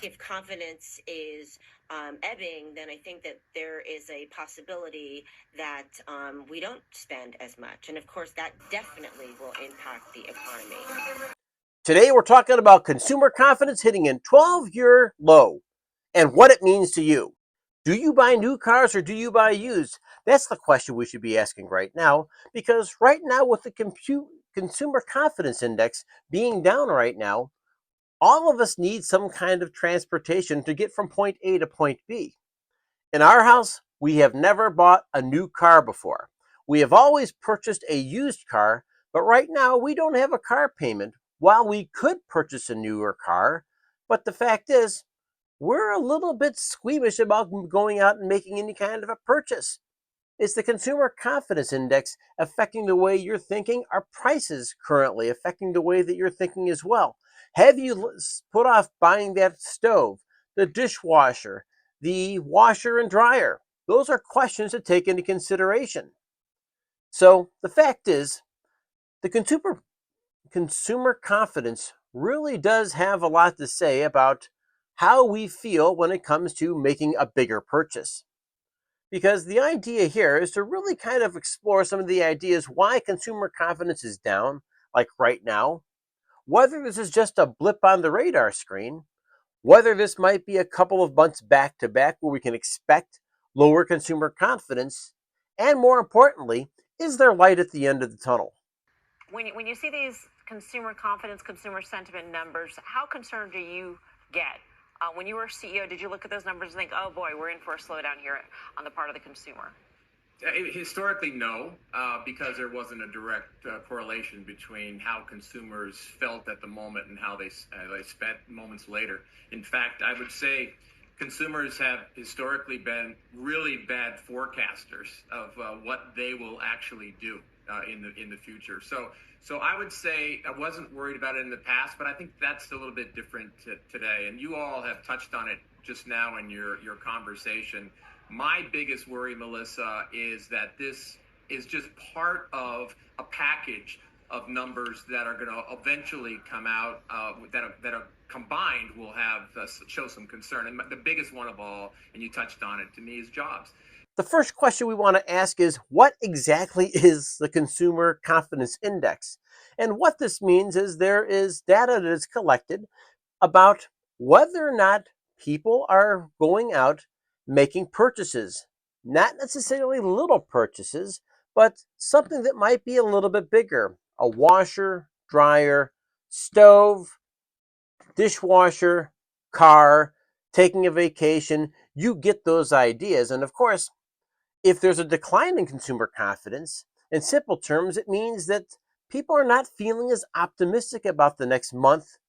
if confidence is ebbing, then I think that there is a possibility that we don't spend as much. And of course, that definitely will impact the economy. Today, we're talking about consumer confidence hitting a 12-year low and what it means to you. Do you buy new cars or do you buy used? That's the question we should be asking right now, because right now, with the consumer confidence index being down right now, all of us need some kind of transportation to get from point A to point B. In our house, we have never bought a new car before. We have always purchased a used car, but right now we don't have a car payment. While we could purchase a newer car, but the fact is, we're a little bit squeamish about going out and making any kind of a purchase. Is the consumer confidence index affecting the way you're thinking? Are prices currently affecting the way that you're thinking as well? Have you put off buying that stove, the dishwasher, the washer and dryer? Those are questions to take into consideration. So the fact is, the consumer confidence really does have a lot to say about how we feel when it comes to making a bigger purchase. Because the idea here is to really kind of explore some of the ideas why consumer confidence is down, like right now, whether this is just a blip on the radar screen, whether this might be a couple of months back to back where we can expect lower consumer confidence, and more importantly, is there light at the end of the tunnel? When you see these consumer confidence, consumer sentiment numbers, how concerned do you get? When you were CEO, did you look at those numbers and think, oh boy, we're in for a slowdown here on the part of the consumer? Historically, no, because there wasn't a direct correlation between how consumers felt at the moment and how they spent moments later. In fact, I would say consumers have historically been really bad forecasters of what they will actually do in the future. So I would say I wasn't worried about it in the past, but I think that's a little bit different today. And you all have touched on it just now in your conversation. My biggest worry, Melissa, is that this is just part of a package of numbers that are going to eventually come out that are combined will have show some concern. And the biggest one of all, and you touched on it to me, is jobs. The first question we want to ask is, what exactly is the Consumer Confidence Index? And what this means is there is data that is collected about whether or not people are going out making purchases. Not necessarily little purchases, but something that might be a little bit bigger. A washer, dryer, stove, dishwasher, car, taking a vacation. You get those ideas. And of course, if there's a decline in consumer confidence, in simple terms, it means that people are not feeling as optimistic about the next month,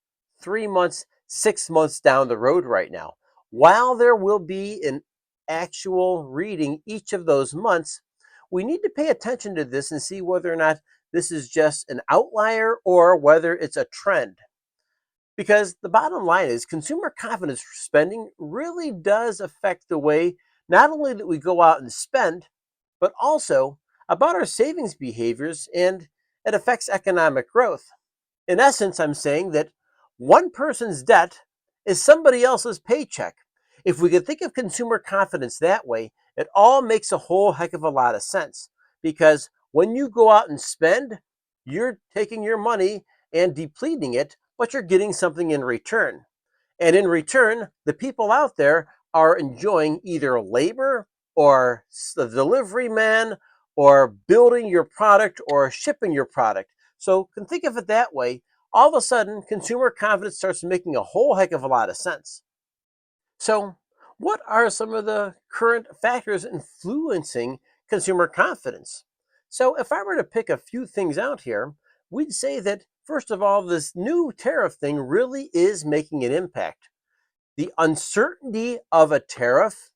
3 months, 6 months down the road right now. While there will be an actual reading each of those months, we need to pay attention to this and see whether or not this is just an outlier or whether it's a trend. Because the bottom line is consumer confidence spending really does affect the way not only that we go out and spend, but also about our savings behaviors, and it affects economic growth. In essence, I'm saying that one person's debt is somebody else's paycheck. If we could think of consumer confidence that way, it all makes a whole heck of a lot of sense. Because when you go out and spend, you're taking your money and depleting it, but you're getting something in return. And in return, the people out there are enjoying either labor or the delivery man or building your product or shipping your product. So you can think of it that way. All of a sudden, consumer confidence starts making a whole heck of a lot of sense. So, what are some of the current factors influencing consumer confidence? So, if I were to pick a few things out here, we'd say that, first of all, this new tariff thing really is making an impact. The uncertainty of a tariff,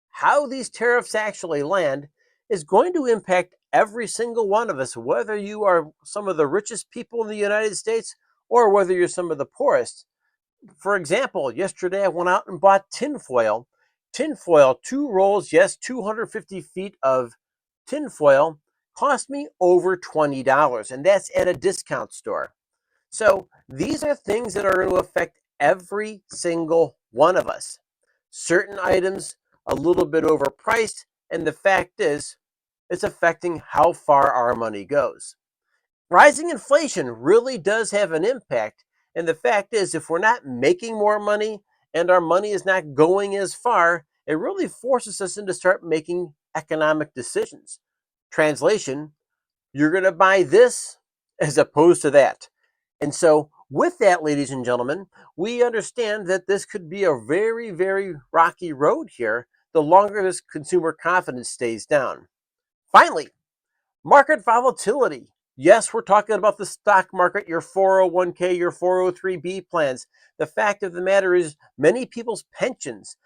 how these tariffs actually land, is going to impact every single one of us, whether you are some of the richest people in the United States or whether you're some of the poorest. For example, yesterday I went out and bought tinfoil. Tinfoil, 2 rolls, yes, 250 feet of tinfoil cost me over $20, and that's at a discount store. So these are things that are going to affect every single one of us. Certain items a little bit overpriced, and the fact is, it's affecting how far our money goes. Rising inflation really does have an impact, and the fact is, if we're not making more money and our money is not going as far, it really forces us into start making economic decisions. Translation, you're going to buy this as opposed to that. And so, with that, ladies and gentlemen, we understand that this could be a very, very rocky road here the longer this consumer confidence stays down. Finally, market volatility. Yes, we're talking about the stock market, your 401k, your 403b plans. The fact of the matter is, many people's pensions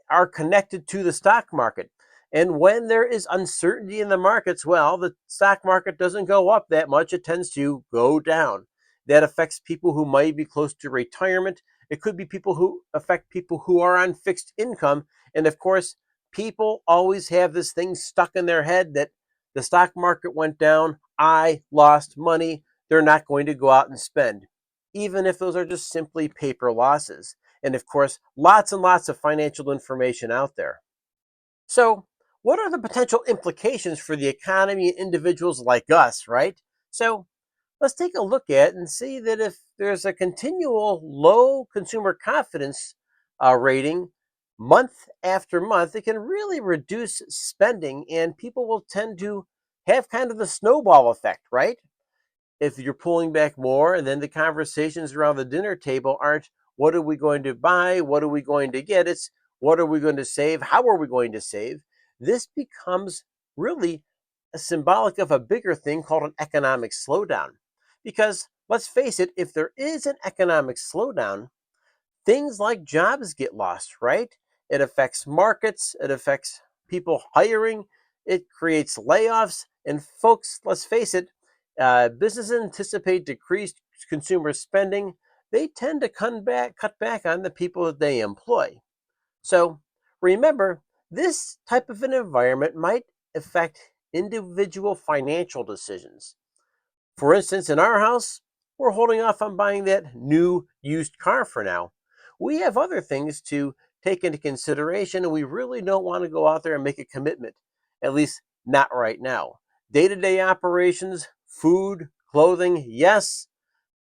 are connected to the stock market. And when there is uncertainty in the markets, well, the stock market doesn't go up that much, it tends to go down. That affects people who might be close to retirement. It could be people who affect people who are on fixed income. And of course, people always have this thing stuck in their head that the stock market went down, I lost money, they're not going to go out and spend, even if those are just simply paper losses. And of course, lots and lots of financial information out there. So, what are the potential implications for the economy and individuals like us, right? So, let's take a look at and see that if there's a continual low consumer confidence rating month after month, it can really reduce spending and people will tend to have kind of the snowball effect, right? If you're pulling back more, and then the conversations around the dinner table aren't what are we going to buy, what are we going to get, it's what are we going to save, how are we going to save. This becomes really a symbolic of a bigger thing called an economic slowdown. Because let's face it, if there is an economic slowdown, things like jobs get lost, right? It affects markets, it affects people hiring, it creates layoffs. And folks, let's face it, businesses anticipate decreased consumer spending. They tend to cut back on the people that they employ. So remember, this type of an environment might affect individual financial decisions. For instance, in our house, we're holding off on buying that new used car for now. We have other things to take into consideration, and we really don't want to go out there and make a commitment, at least not right now. Day to day operations, food, clothing, yes.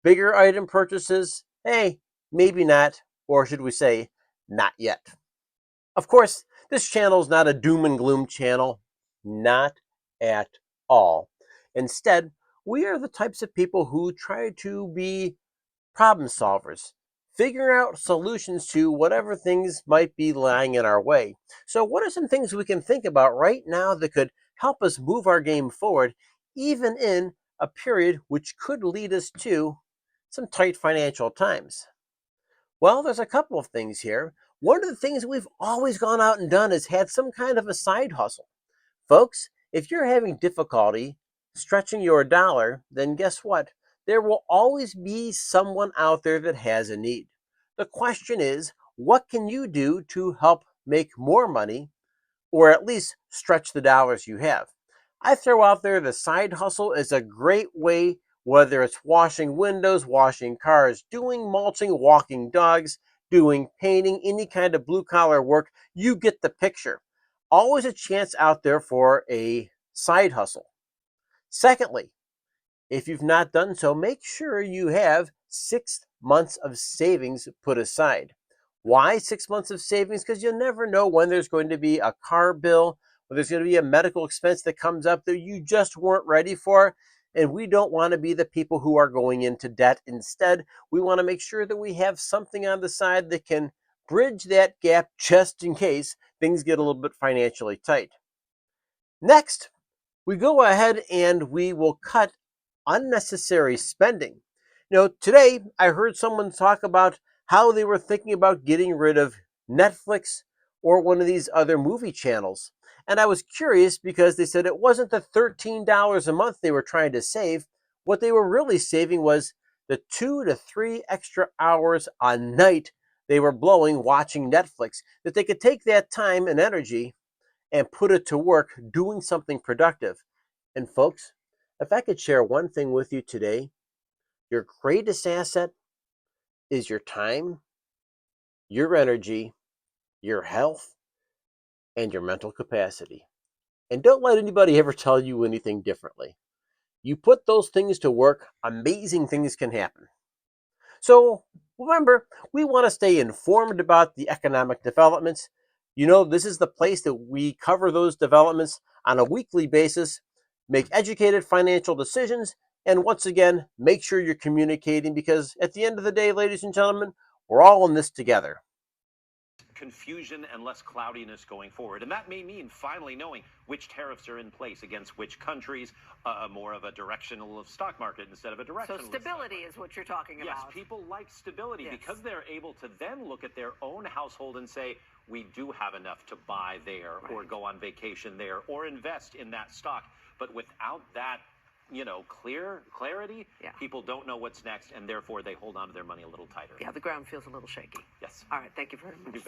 Bigger item purchases, hey, maybe not, or should we say, not yet. Of course, this channel is not a doom and gloom channel, not at all. Instead, we are the types of people who try to be problem solvers, figuring out solutions to whatever things might be lying in our way. So, what are some things we can think about right now that could help us move our game forward, even in a period which could lead us to some tight financial times? Well, there's a couple of things here. One of the things we've always gone out and done is had some kind of a side hustle. Folks, if you're having difficulty stretching your dollar, then guess what? There will always be someone out there that has a need. The question is, what can you do to help make more money or at least stretch the dollars you have? I throw out there the side hustle is a great way, whether it's washing windows, washing cars, doing mulching, walking dogs, doing painting, any kind of blue collar work. You get the picture. Always a chance out there for a side hustle. Secondly, if you've not done so, make sure you have 6 months of savings put aside. Why 6 months of savings? Because you'll never know when there's going to be a car bill, when there's going to be a medical expense that comes up that you just weren't ready for. And we don't want to be the people who are going into debt. Instead, we want to make sure that we have something on the side that can bridge that gap just in case things get a little bit financially tight. Next, we go ahead and we will cut unnecessary spending. Today I heard someone talk about how they were thinking about getting rid of Netflix or one of these other movie channels. And I was curious because they said it wasn't the $13 a month they were trying to save. What they were really saving was the 2 to 3 extra hours a night they were blowing watching Netflix, that they could take that time and energy and put it to work doing something productive. And folks, if I could share one thing with you today, your greatest asset is your time your energy, your health, and your mental capacity. And don't let anybody ever tell you anything differently. You put those things to work, amazing things can happen. So remember, we want to stay informed about the economic developments. This is the place that we cover those developments on a weekly basis, make educated financial decisions, and once again, make sure you're communicating because at the end of the day, ladies and gentlemen, we're all in this together. Confusion and less cloudiness going forward. And that may mean finally knowing which tariffs are in place against which countries, more of a directional stock market instead of a directional. So stability is what you're talking Yes, about. people like stability Yes. because they're able to then look at their own household and say, we do have enough to buy there or go on vacation there or invest in that stock. But without that, clarity, people don't know what's next, and therefore they hold on to their money a little tighter. Yeah, the ground feels a little shaky. Yes. All right, thank you very much.